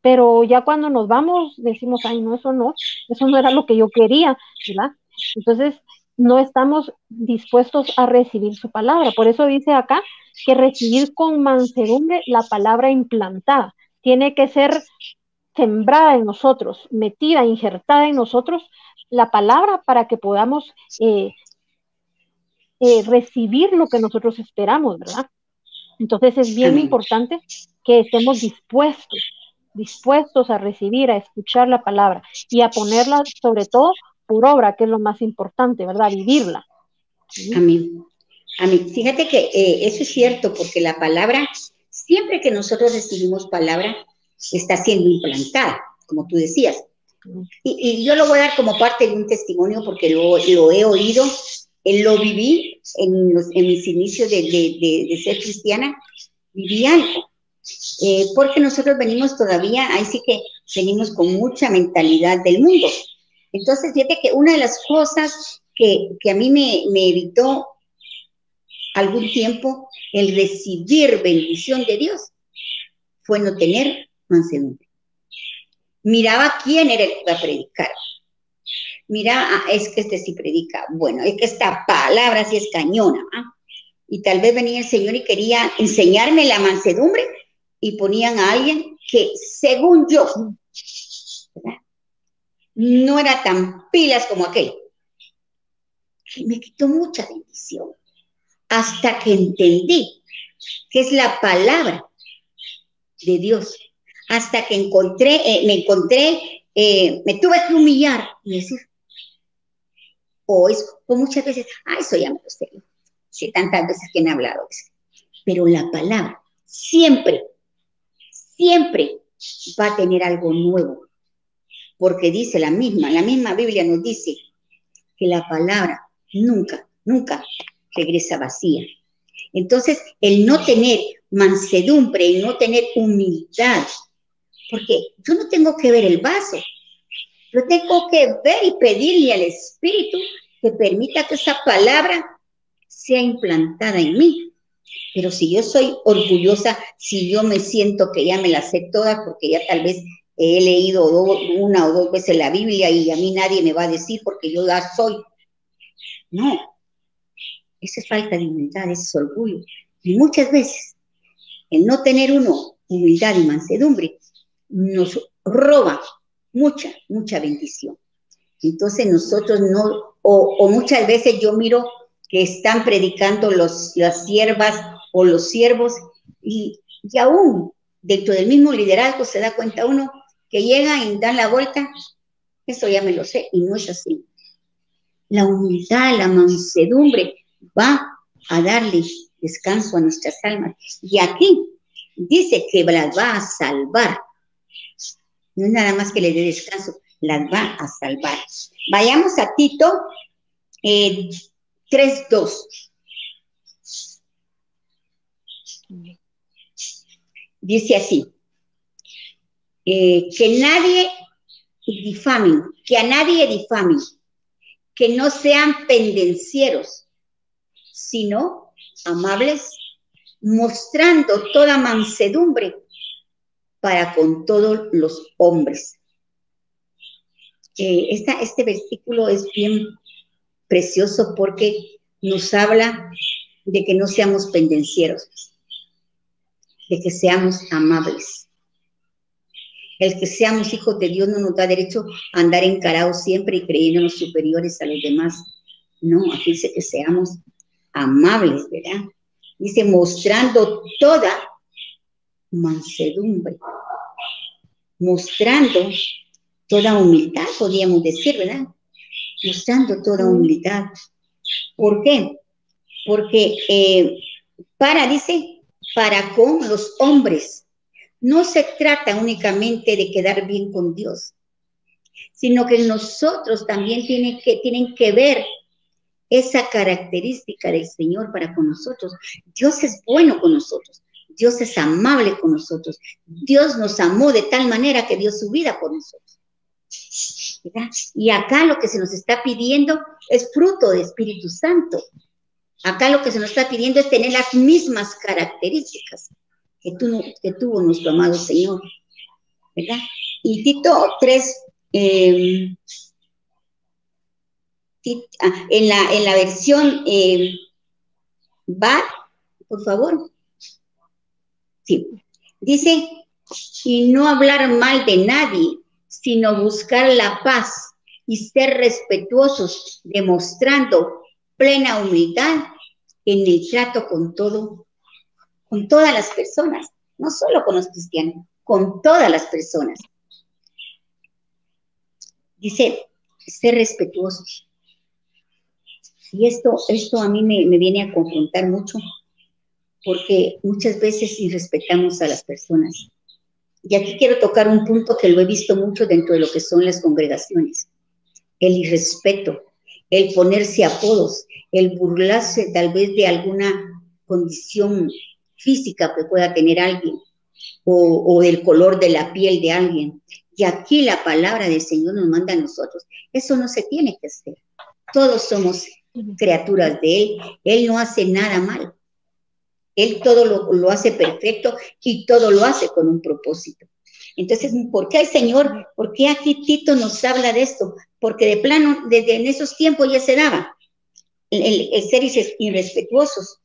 Pero ya cuando nos vamos, decimos, ay, no, eso no era lo que yo quería, ¿verdad? Entonces, no estamos dispuestos a recibir su palabra. Por eso dice acá que recibir con mansedumbre la palabra implantada. Tiene que ser sembrada en nosotros, metida, injertada en nosotros la palabra para que podamos recibir lo que nosotros esperamos, ¿verdad? Entonces es bien importante que estemos dispuestos a recibir, a escuchar la palabra y a ponerla sobre todo por obra, que es lo más importante, ¿verdad? Vivirla. Amén. Amén. Fíjate que eso es cierto, porque la palabra, siempre que nosotros recibimos palabra, está siendo implantada, como tú decías. Y yo lo voy a dar como parte de un testimonio porque lo he oído, lo viví en mis inicios de ser cristiana, viví algo. Porque nosotros venimos todavía, ahí sí que venimos con mucha mentalidad del mundo. Entonces, fíjate que una de las cosas que a mí me evitó algún tiempo el recibir bendición de Dios fue no tener mansedumbre. Miraba quién era el que iba a predicar. Mira, es que este sí predica. Bueno, es que esta palabra sí es cañona. ¿Ah? Y tal vez venía el Señor y quería enseñarme la mansedumbre y ponían a alguien que, según yo, ¿verdad? No era tan pilas como aquel. Que me quitó mucha bendición. Hasta que entendí que es la palabra de Dios. Hasta que me tuve que humillar y decir, o muchas veces, eso ya me lo sé, sé tantas veces que han hablado, pero la palabra siempre va a tener algo nuevo, porque dice la misma Biblia nos dice que la palabra nunca regresa vacía. Entonces, el no tener mansedumbre, el no tener humildad, porque yo no tengo que ver el vaso, yo tengo que ver y pedirle al Espíritu que permita que esa palabra sea implantada en mí. Pero si yo soy orgullosa, si yo me siento que ya me las sé todas, porque ya tal vez he leído una o dos veces la Biblia y a mí nadie me va a decir porque yo ya soy. No, eso es falta de humildad, eso es orgullo. Y muchas veces el no tener humildad y mansedumbre nos roba mucha bendición. Entonces nosotros no, o muchas veces yo miro que están predicando las siervas o los siervos y aún dentro del mismo liderazgo se da cuenta uno que llegan y dan la vuelta. Eso ya me lo sé y no es así. La humildad, la mansedumbre va a darle descanso a nuestras almas. Y aquí dice que las va a salvar. No es nada más que le dé descanso, las va a salvar. Vayamos a Tito 3:2. Dice así, que nadie difamen, que a nadie difamen, que no sean pendencieros, sino amables, mostrando toda mansedumbre para con todos los hombres. Este versículo es bien precioso porque nos habla de que no seamos pendencieros, de que seamos amables. El que seamos hijos de Dios no nos da derecho a andar encarados siempre y creyéndonos superiores a los demás. No, aquí dice que seamos amables, ¿verdad? Dice, mostrando toda mansedumbre, mostrando toda humildad, podríamos decir, ¿verdad? Mostrando toda humildad. ¿Por qué? Porque dice, para con los hombres. No se trata únicamente de quedar bien con Dios, sino que nosotros también tienen que ver esa característica del Señor para con nosotros. Dios es bueno con nosotros. Dios es amable con nosotros. Dios nos amó de tal manera que dio su vida por nosotros. ¿Verdad? Y acá lo que se nos está pidiendo es fruto de Espíritu Santo. Acá lo que se nos está pidiendo es tener las mismas características que tuvo nuestro amado Señor, ¿verdad? Y Tito 3, en la versión por favor. Sí. Dice, y no hablar mal de nadie, sino buscar la paz y ser respetuosos, demostrando plena humildad en el trato con todas las personas, no solo con los cristianos, con todas las personas. Dice, ser respetuosos. Y esto a mí me viene a confrontar mucho, porque muchas veces irrespetamos a las personas. Y aquí quiero tocar un punto que lo he visto mucho dentro de lo que son las congregaciones. El irrespeto, el ponerse apodos, el burlarse tal vez de alguna condición física que pueda tener alguien, o del color de la piel de alguien. Y aquí la palabra del Señor nos manda a nosotros. Eso no se tiene que hacer. Todos somos criaturas de Él. Él no hace nada mal. Él todo lo hace perfecto y todo lo hace con un propósito. Entonces, ¿por qué el Señor? ¿Por qué aquí Tito nos habla de esto? Porque de plano, desde en esos tiempos ya se daba el ser irrespetuosos,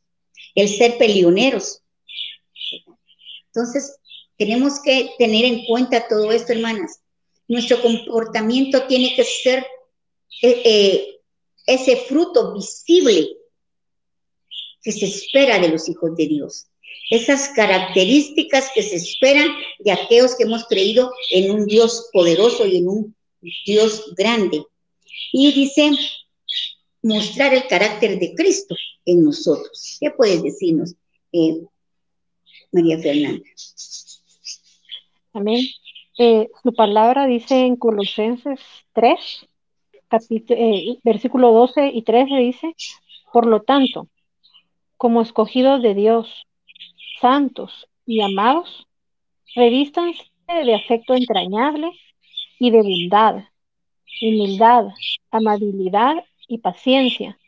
el ser peleoneros. Entonces, tenemos que tener en cuenta todo esto, hermanas. Nuestro comportamiento tiene que ser ese fruto visible que se espera de los hijos de Dios. Esas características que se esperan de aquellos que hemos creído en un Dios poderoso y en un Dios grande. Y dice, mostrar el carácter de Cristo en nosotros. ¿Qué puedes decirnos, María Fernanda? Amén. Su palabra dice en Colosenses 3, versículo 12 y 13, dice, por lo tanto, como escogidos de Dios, santos y amados, revístanse de afecto entrañable y de bondad, humildad, amabilidad y paciencia,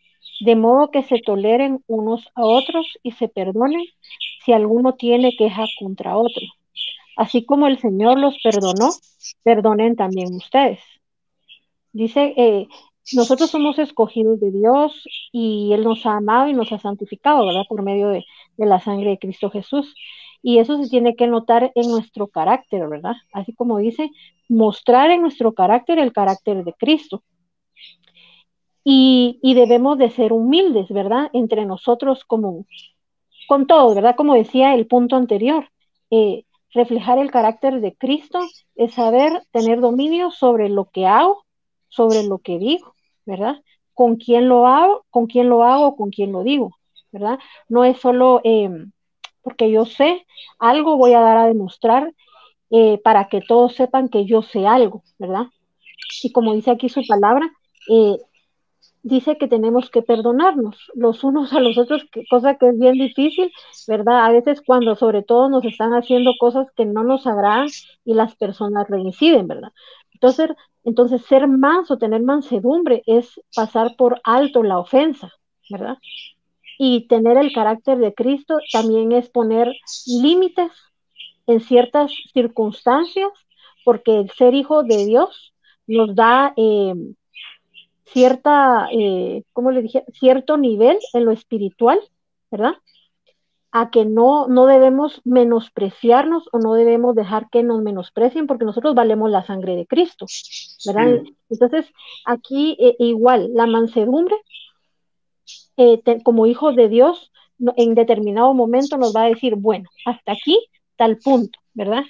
de modo que se toleren unos a otros y se perdonen si alguno tiene queja contra otro. Así como el Señor los perdonó, perdonen también ustedes. Dice, nosotros somos escogidos de Dios y Él nos ha amado y nos ha santificado, ¿verdad? Por medio de la sangre de Cristo Jesús. Y eso se tiene que notar en nuestro carácter, ¿verdad? Así como dice, mostrar en nuestro carácter el carácter de Cristo. Y debemos de ser humildes, ¿verdad? Entre nosotros como con todos, ¿verdad? Como decía el punto anterior, reflejar el carácter de Cristo es saber tener dominio sobre lo que hago, sobre lo que digo, ¿verdad? Con quién lo hago, con quién lo digo, ¿verdad? No es solo porque yo sé algo, voy a dar a demostrar para que todos sepan que yo sé algo, ¿verdad? Y como dice aquí su palabra, dice que tenemos que perdonarnos los unos a los otros, cosa que es bien difícil, ¿verdad? A veces cuando sobre todo nos están haciendo cosas que no nos agradan y las personas reinciden, ¿verdad? Entonces ser manso, tener mansedumbre es pasar por alto la ofensa, ¿verdad? Y tener el carácter de Cristo también es poner límites en ciertas circunstancias, porque el ser hijo de Dios nos da cierta, ¿cómo le dije? Cierto nivel en lo espiritual, ¿verdad? A que no debemos menospreciarnos o no debemos dejar que nos menosprecien porque nosotros valemos la sangre de Cristo, ¿verdad? Entonces, aquí igual, la mansedumbre, como hijos de Dios, en determinado momento nos va a decir, bueno, hasta aquí, tal punto, ¿verdad?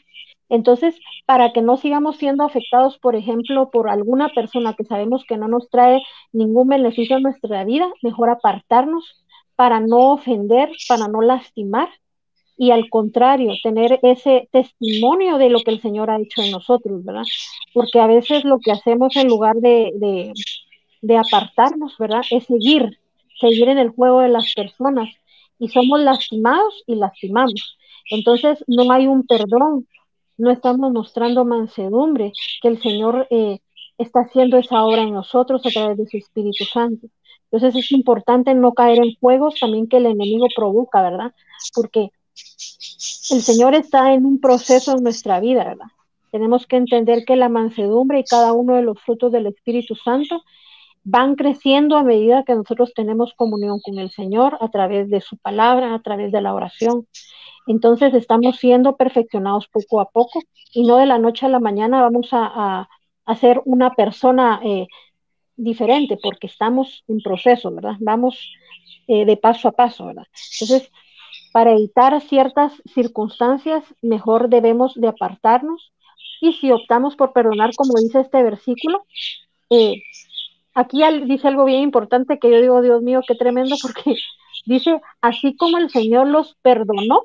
Entonces, para que no sigamos siendo afectados, por ejemplo, por alguna persona que sabemos que no nos trae ningún beneficio a nuestra vida, mejor apartarnos para no ofender, para no lastimar y al contrario, tener ese testimonio de lo que el Señor ha hecho en nosotros, ¿verdad? Porque a veces lo que hacemos en lugar de apartarnos, ¿verdad? Es seguir en el juego de las personas y somos lastimados y lastimamos. Entonces no hay un perdón, no estamos mostrando mansedumbre, que el Señor está haciendo esa obra en nosotros a través de su Espíritu Santo. Entonces es importante no caer en juegos también que el enemigo provoca, ¿verdad? Porque el Señor está en un proceso en nuestra vida, ¿verdad? Tenemos que entender que la mansedumbre y cada uno de los frutos del Espíritu Santo van creciendo a medida que nosotros tenemos comunión con el Señor a través de su palabra, a través de la oración. Entonces estamos siendo perfeccionados poco a poco y no de la noche a la mañana vamos a ser una persona diferente porque estamos en proceso, ¿verdad? Vamos de paso a paso, ¿verdad? Entonces, para evitar ciertas circunstancias, mejor debemos de apartarnos y si optamos por perdonar, como dice este versículo, aquí dice algo bien importante que yo digo, Dios mío, qué tremendo, porque dice, así como el Señor los perdonó,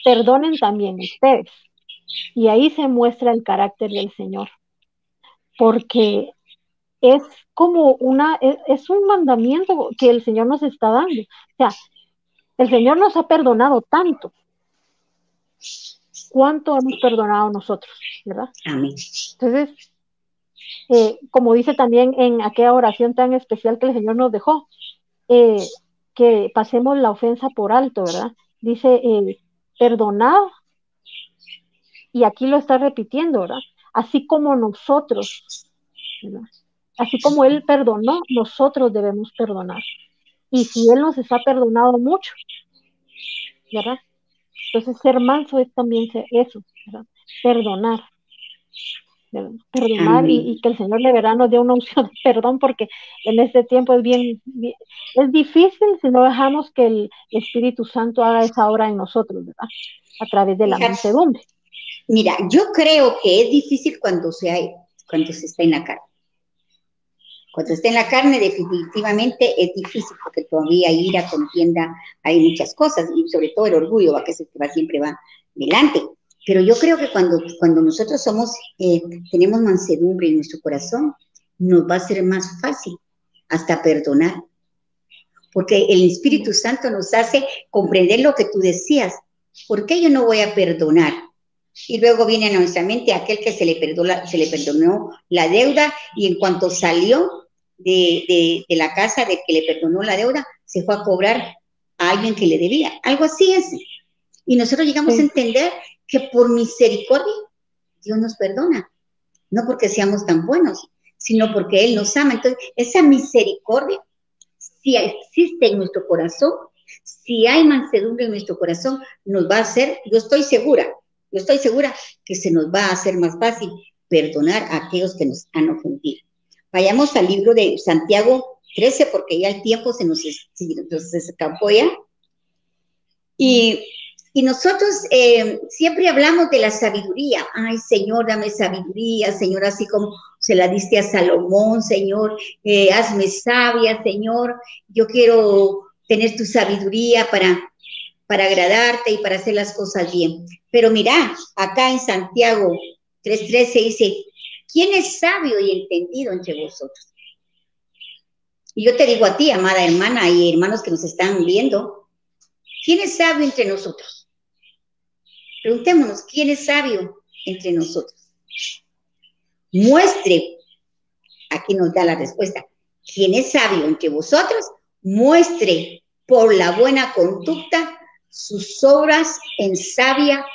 perdonen también ustedes. Y ahí se muestra el carácter del Señor, porque es como es un mandamiento que el Señor nos está dando. O sea, el Señor nos ha perdonado tanto. ¿Cuánto hemos perdonado nosotros? ¿Verdad? Amén. Entonces, como dice también en aquella oración tan especial que el Señor nos dejó, que pasemos la ofensa por alto, ¿verdad? Dice, perdonad, y aquí lo está repitiendo, ¿verdad? Así como nosotros, ¿verdad? Así como Él perdonó, nosotros debemos perdonar. Y si Él nos ha perdonado mucho, ¿verdad? Entonces ser manso es también eso, ¿verdad? Perdonar. ¿verdad? Perdonar y que el Señor de verdad nos dé una unción de perdón, porque en este tiempo es es difícil si no dejamos que el Espíritu Santo haga esa obra en nosotros, ¿verdad? A través de la mansedumbre. Mira, yo creo que es difícil cuando se está en la carne. Cuando está en la carne, definitivamente es difícil, porque todavía hay ira, contienda, hay muchas cosas, y sobre todo el orgullo, que siempre va delante. Pero yo creo que cuando nosotros tenemos mansedumbre en nuestro corazón, nos va a ser más fácil hasta perdonar. Porque el Espíritu Santo nos hace comprender lo que tú decías. ¿Por qué yo no voy a perdonar? Y luego viene a nuestra mente aquel que se le perdonó la deuda, y en cuanto salió de la casa de que le perdonó la deuda, se fue a cobrar a alguien que le debía. Algo así es. Y nosotros llegamos a entender que por misericordia Dios nos perdona. No porque seamos tan buenos, sino porque Él nos ama. Entonces, esa misericordia, si existe en nuestro corazón, si hay mansedumbre en nuestro corazón, nos va a hacer, yo estoy segura que se nos va a hacer más fácil perdonar a aquellos que nos han ofendido. Vayamos al libro de Santiago 13, porque ya el tiempo se nos escapó ya. Y nosotros siempre hablamos de la sabiduría. Ay, Señor, dame sabiduría, Señor, así como se la diste a Salomón, Señor, hazme sabia, Señor. Yo quiero tener tu sabiduría para agradarte y para hacer las cosas bien. Pero mira, acá en Santiago 3:13 dice, ¿quién es sabio y entendido entre vosotros? Y yo te digo a ti, amada hermana y hermanos que nos están viendo, ¿quién es sabio entre nosotros? Preguntémonos, ¿quién es sabio entre nosotros? Muestre, aquí nos da la respuesta, ¿quién es sabio entre vosotros? Muestre por la buena conducta sus obras en sabia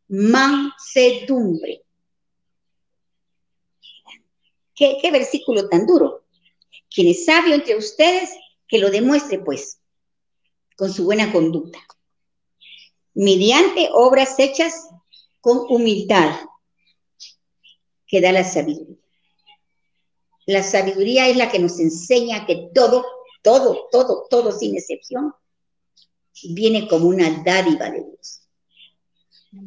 mansedumbre. ¿Qué versículo tan duro? Quien es sabio entre ustedes, que lo demuestre, pues, con su buena conducta, mediante obras hechas con humildad, que da la sabiduría. La sabiduría es la que nos enseña que todo, sin excepción, viene como una dádiva de Dios.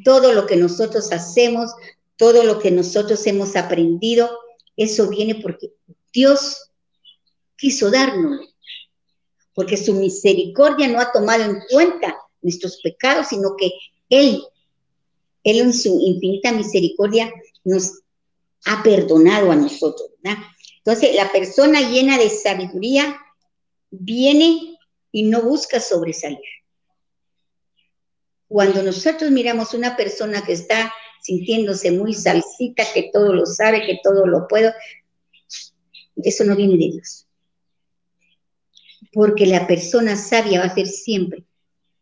Todo lo que nosotros hacemos, todo lo que nosotros hemos aprendido, eso viene porque Dios quiso dárnoslo, porque su misericordia no ha tomado en cuenta nuestros pecados, sino que Él en su infinita misericordia nos ha perdonado a nosotros, ¿verdad? Entonces, la persona llena de sabiduría viene y no busca sobresalir. Cuando nosotros miramos una persona que está sintiéndose muy salsita, que todo lo sabe, que todo lo puede, eso no viene de Dios. Porque la persona sabia va a hacer siempre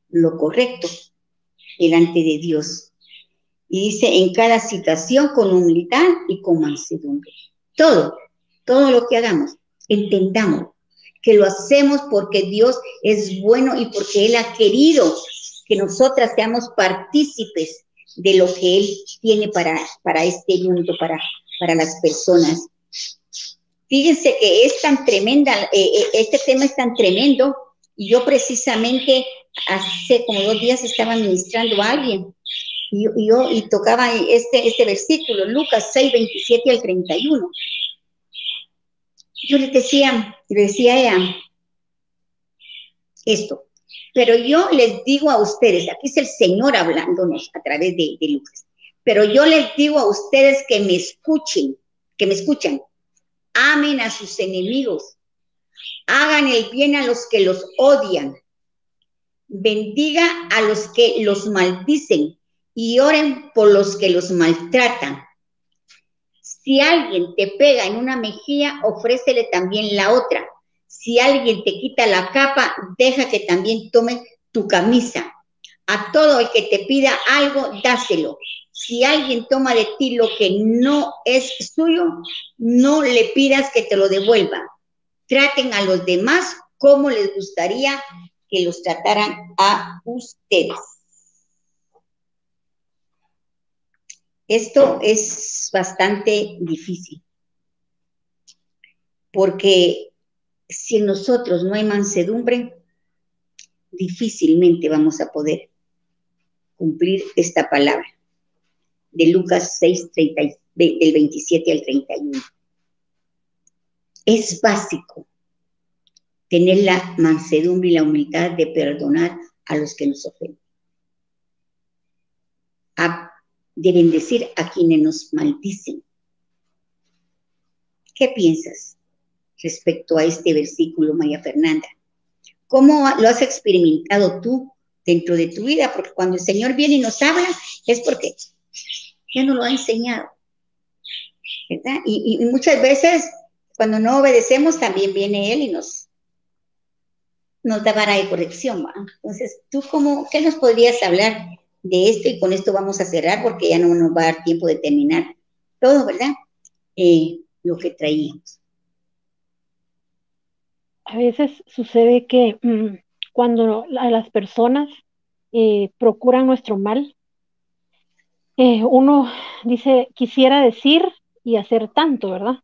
lo correcto delante de Dios. Y dice, en cada situación con humildad y con mansedumbre. Todo lo que hagamos, entendamos que lo hacemos porque Dios es bueno y porque Él ha querido que nosotras seamos partícipes de lo que Él tiene para este mundo, para las personas. Fíjense que es tan tremenda, este tema es tan tremendo, y yo precisamente hace como 2 días estaba ministrando a alguien, y tocaba este versículo, Lucas 6, 27 al 31. Yo le decía a ella esto, pero yo les digo a ustedes, aquí es el Señor hablándonos a través de Lucas, pero yo les digo a ustedes que me escuchan, amen a sus enemigos, hagan el bien a los que los odian, bendiga a los que los maldicen y oren por los que los maltratan. Si alguien te pega en una mejilla, ofrécele también la otra. Si alguien te quita la capa, deja que también tome tu camisa. A todo el que te pida algo, dáselo. Si alguien toma de ti lo que no es suyo, no le pidas que te lo devuelva. Traten a los demás como les gustaría que los trataran a ustedes. Esto es bastante difícil, porque si en nosotros no hay mansedumbre, difícilmente vamos a poder cumplir esta palabra de Lucas 6, del 27 al 31. Es básico tener la mansedumbre y la humildad de perdonar a los que nos ofenden, de bendecir a quienes nos maldicen. ¿Qué piensas respecto a este versículo, María Fernanda? ¿Cómo lo has experimentado tú dentro de tu vida? Porque cuando el Señor viene y nos habla, es porque ya nos lo ha enseñado, ¿verdad? Y muchas veces, cuando no obedecemos, también viene Él y nos da vara de corrección, ¿va? Entonces, ¿tú qué nos podrías hablar de esto? Y con esto vamos a cerrar, porque ya no nos va a dar tiempo de terminar todo, ¿verdad? Lo que traíamos. A veces sucede que cuando a las personas procuran nuestro mal, uno dice, quisiera decir y hacer tanto, ¿verdad?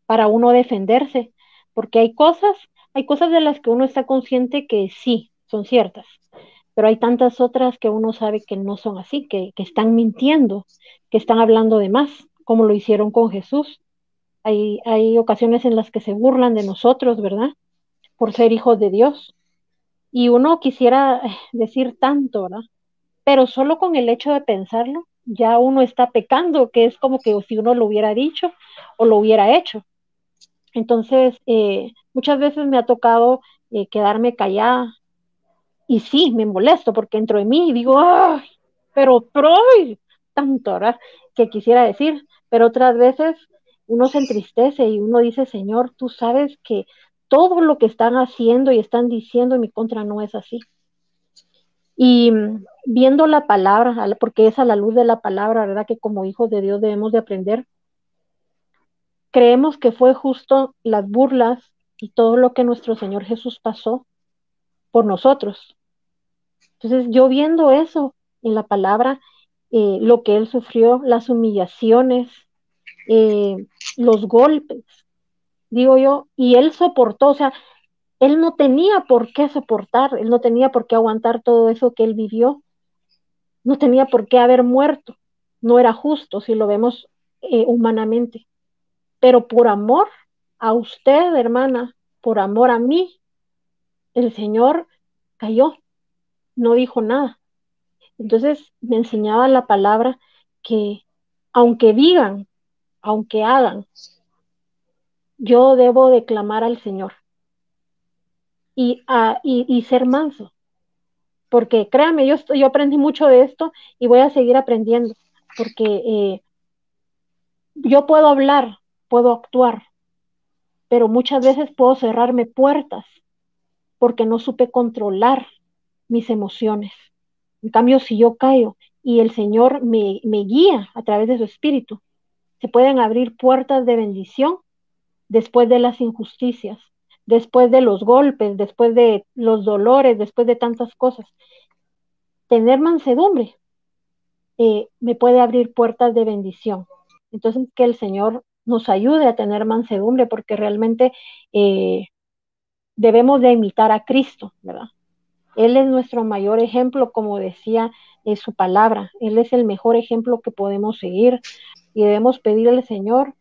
Para uno defenderse, porque hay cosas de las que uno está consciente que sí, son ciertas, pero hay tantas otras que uno sabe que no son así, que están mintiendo, que están hablando de más, como lo hicieron con Jesús. Hay ocasiones en las que se burlan de nosotros, ¿verdad? Por ser hijos de Dios. Y uno quisiera decir tanto, ¿verdad? Pero solo con el hecho de pensarlo, ya uno está pecando, que es como que si uno lo hubiera dicho o lo hubiera hecho. Entonces, muchas veces me ha tocado quedarme callada y sí, me molesto porque entro en mí y digo, ¡ay! Pero, ¡ay! Tanto, ¿verdad? Que quisiera decir, pero otras veces uno se entristece y uno dice, Señor, tú sabes que todo lo que están haciendo y están diciendo en mi contra no es así. Y viendo la palabra, porque es a la luz de la palabra, ¿verdad? Que como hijos de Dios debemos de aprender. Creemos que fue justo las burlas y todo lo que nuestro Señor Jesús pasó por nosotros. Entonces, yo viendo eso en la palabra, lo que Él sufrió, las humillaciones, eh, los golpes, digo yo, y Él soportó, o sea, Él no tenía por qué soportar, Él no tenía por qué aguantar todo eso que Él vivió, no tenía por qué haber muerto, no era justo si lo vemos humanamente, pero por amor a usted, hermana, por amor a mí, el Señor cayó, no dijo nada. Entonces me enseñaba la palabra que aunque digan, aunque hagan, yo debo de clamar al Señor y ser manso, porque créame, yo aprendí mucho de esto y voy a seguir aprendiendo, porque yo puedo hablar, puedo actuar, pero muchas veces puedo cerrarme puertas porque no supe controlar mis emociones. En cambio, si yo callo y el Señor me guía a través de su espíritu, se pueden abrir puertas de bendición después de las injusticias, después de los golpes, después de los dolores, después de tantas cosas. Tener mansedumbre me puede abrir puertas de bendición. Entonces, que el Señor nos ayude a tener mansedumbre, porque realmente debemos de imitar a Cristo, ¿verdad? Él es nuestro mayor ejemplo, como decía su palabra. Él es el mejor ejemplo que podemos seguir y debemos pedirle al Señor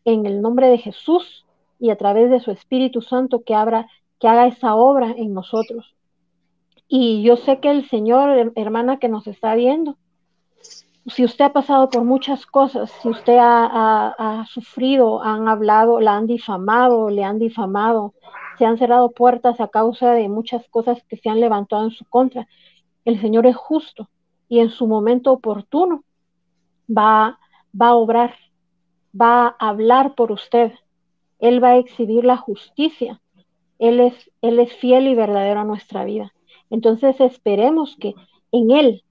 en el nombre de Jesús y a través de su Espíritu Santo que haga esa obra en nosotros. Y yo sé que el Señor, hermana que nos está viendo, si usted ha pasado por muchas cosas, si usted ha sufrido, han hablado, la han difamado, le han difamado, se han cerrado puertas a causa de muchas cosas que se han levantado en su contra, el Señor es justo y en su momento oportuno va a obrar, va a hablar por usted. Él va a exhibir la justicia. Él es fiel y verdadero a nuestra vida. Entonces esperemos que en Él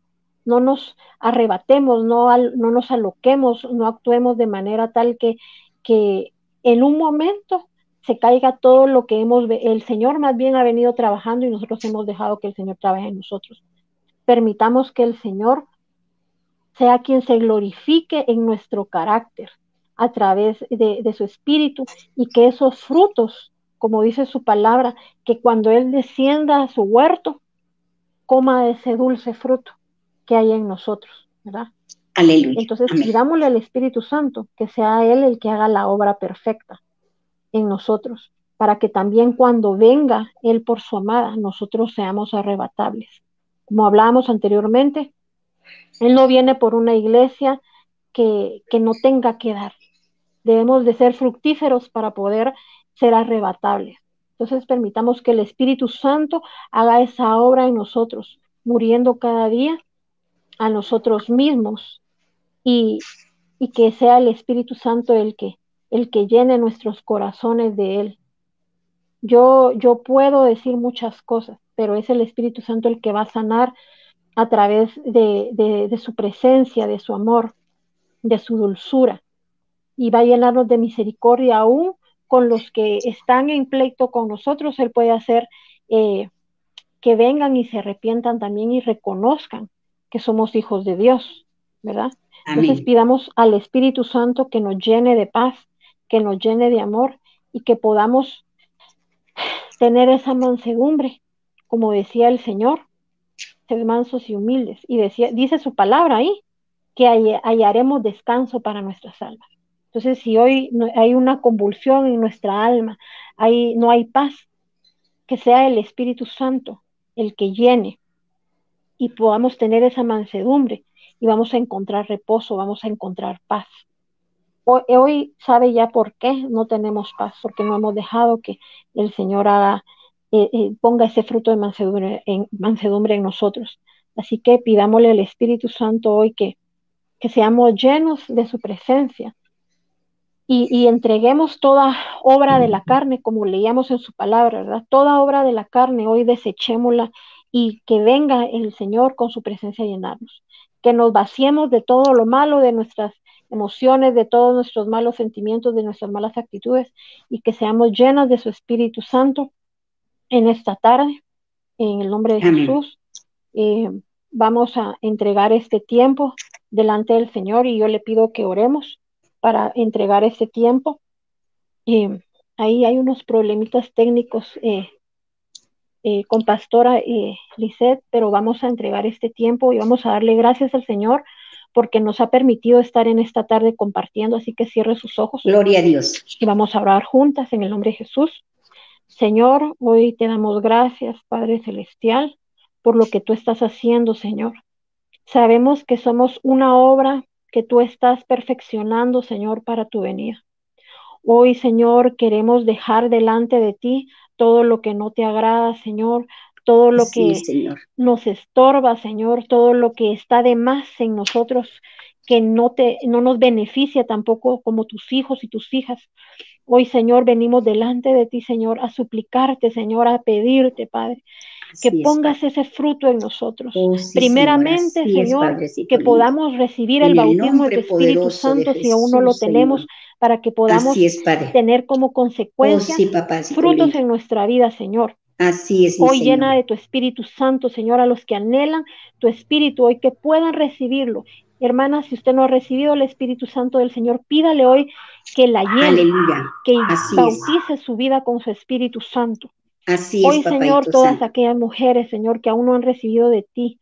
no nos arrebatemos, no nos aloquemos, no actuemos de manera tal que en un momento se caiga todo lo que el Señor más bien ha venido trabajando y nosotros hemos dejado que el Señor trabaje en nosotros. Permitamos que el Señor sea quien se glorifique en nuestro carácter a través de su espíritu y que esos frutos, como dice su palabra, que cuando Él descienda a su huerto, coma ese dulce fruto que hay en nosotros, ¿verdad? Aleluya. Entonces Amén. pidámosle al Espíritu Santo que sea Él el que haga la obra perfecta en nosotros, para que también cuando venga Él por su amada, nosotros seamos arrebatables. Como hablábamos anteriormente, Él no viene por una iglesia que no tenga que dar. Debemos de ser fructíferos para poder ser arrebatables. Entonces permitamos que el Espíritu Santo haga esa obra en nosotros, muriendo cada día a nosotros mismos y, y que sea el Espíritu Santo el que llene nuestros corazones de Él. Yo puedo decir muchas cosas, pero es el Espíritu Santo el que va a sanar a través de su presencia, de su amor, de su dulzura, y va a llenarnos de misericordia aún con los que están en pleito con nosotros. Él puede hacer que vengan y se arrepientan también y reconozcan que somos hijos de Dios, ¿verdad? Entonces Amén. pidamos al Espíritu Santo que nos llene de paz, que nos llene de amor y que podamos tener esa mansedumbre, como decía el Señor, ser mansos y humildes. Y dice su palabra ahí, que hallaremos descanso para nuestras almas. Entonces, si hoy hay una convulsión en nuestra alma, no hay paz, que sea el Espíritu Santo el que llene y podamos tener esa mansedumbre y vamos a encontrar reposo, vamos a encontrar paz. Hoy sabe ya por qué no tenemos paz, porque no hemos dejado que el Señor ponga ese fruto de mansedumbre en nosotros. Así que pidámosle al Espíritu Santo hoy que seamos llenos de su presencia y entreguemos toda obra de la carne, como leíamos en su palabra, ¿verdad? Toda obra de la carne hoy desechémosla y que venga el Señor con su presencia a llenarnos. Que nos vaciemos de todo lo malo, de nuestras emociones, de todos nuestros malos sentimientos, de nuestras malas actitudes y que seamos llenos de su Espíritu Santo en esta tarde, en el nombre de Amén. Jesús. Vamos a entregar este tiempo delante del Señor y yo le pido que oremos para entregar este tiempo. Ahí hay unos problemitas técnicos con pastora Lisette, pero vamos a entregar este tiempo y vamos a darle gracias al Señor porque nos ha permitido estar en esta tarde compartiendo, así que cierre sus ojos. Gloria a Dios. Y vamos a orar juntas en el nombre de Jesús. Señor, hoy te damos gracias, Padre Celestial, por lo que tú estás haciendo, Señor. Sabemos que somos una obra que tú estás perfeccionando, Señor, para tu venida. Hoy, Señor, queremos dejar delante de ti todo lo que no te agrada, Señor, todo lo que Señor, nos estorba, Señor, todo lo que está de más en nosotros, que no nos beneficia tampoco como tus hijos y tus hijas. Hoy, Señor, venimos delante de ti, Señor, a suplicarte, Señor, a pedirte, Padre, que pongas ese fruto en nosotros. Primeramente, Señor, que podamos recibir el bautismo de tu Espíritu Santo si aún no lo tenemos, para que podamos tener como consecuencia frutos en nuestra vida, Señor. Así es, hoy llena de tu Espíritu Santo, Señor, a los que anhelan tu Espíritu, hoy que puedan recibirlo. Hermana, si usted no ha recibido el Espíritu Santo del Señor, pídale hoy que la llene, aleluya, que bautice su vida con su Espíritu Santo. Así hoy, es, Señor, todas aquellas mujeres, Señor, que aún no han recibido de ti,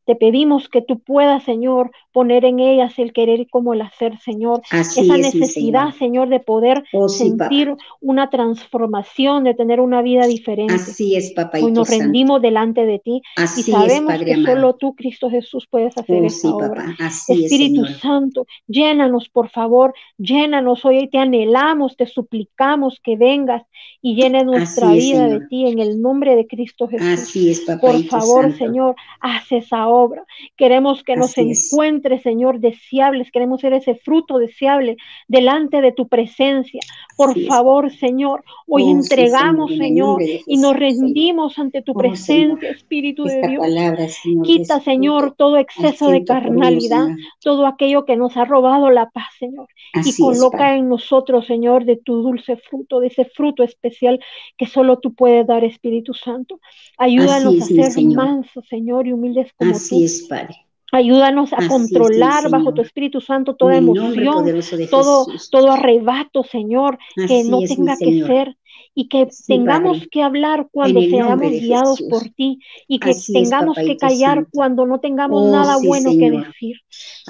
te pedimos que tú puedas, Señor, poner en ellas el querer como el hacer, Señor. Así esa es, necesidad, Señor, de poder sentir una transformación, de tener una vida diferente. Así es, Papá. Hoy nos rendimos delante de ti y sabemos que solo tú, Cristo Jesús, puedes hacer esa obra. Espíritu Santo, llénanos, por favor, llénanos. Hoy te anhelamos, te suplicamos que vengas y llenes nuestra vida de ti en el nombre de Cristo Jesús. Así es, Papá. Por favor, Señor, haz esa obra. Queremos que nos encuentres, Señor, deseables. Queremos ser ese fruto deseable delante de tu presencia. Por favor, Señor, hoy entregamos, Señor, y nos rendimos ante tu presencia, Espíritu de Dios. Quita, Señor, todo exceso de carnalidad, todo aquello que nos ha robado la paz, Señor. Y coloca en nosotros, Señor, de tu dulce fruto, de ese fruto especial que solo tú puedes dar, Espíritu Santo. Ayúdanos a ser mansos, Señor, y humildes como tú. Así es, Padre. Ayúdanos a controlar bajo tu Espíritu Santo toda emoción, todo arrebato, Señor, que no tenga que ser, y que tengamos que hablar cuando seamos guiados por ti, y que tengamos que callar cuando no tengamos nada bueno que decir,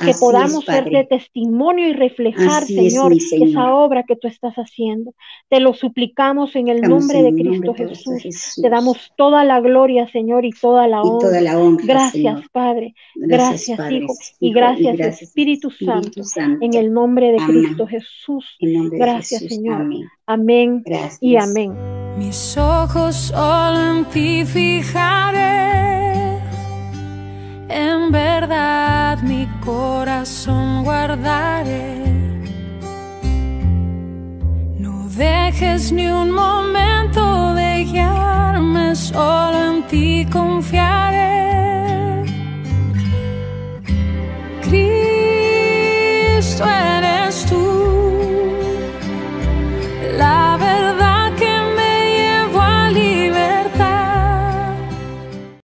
que podamos ser de testimonio y reflejar, Señor, esa obra que tú estás haciendo. Te lo suplicamos en el nombre de Cristo Jesús. Te damos toda la gloria, Señor, y toda la honra. Gracias, Padre. Gracias, Hijo, y gracias, Espíritu Santo, en el nombre de Cristo Jesús. Gracias, Señor. Amén y amén. Mis ojos solo en ti fijaré, en verdad mi corazón guardaré. No dejes ni un momento de guiarme, solo en ti confiaré.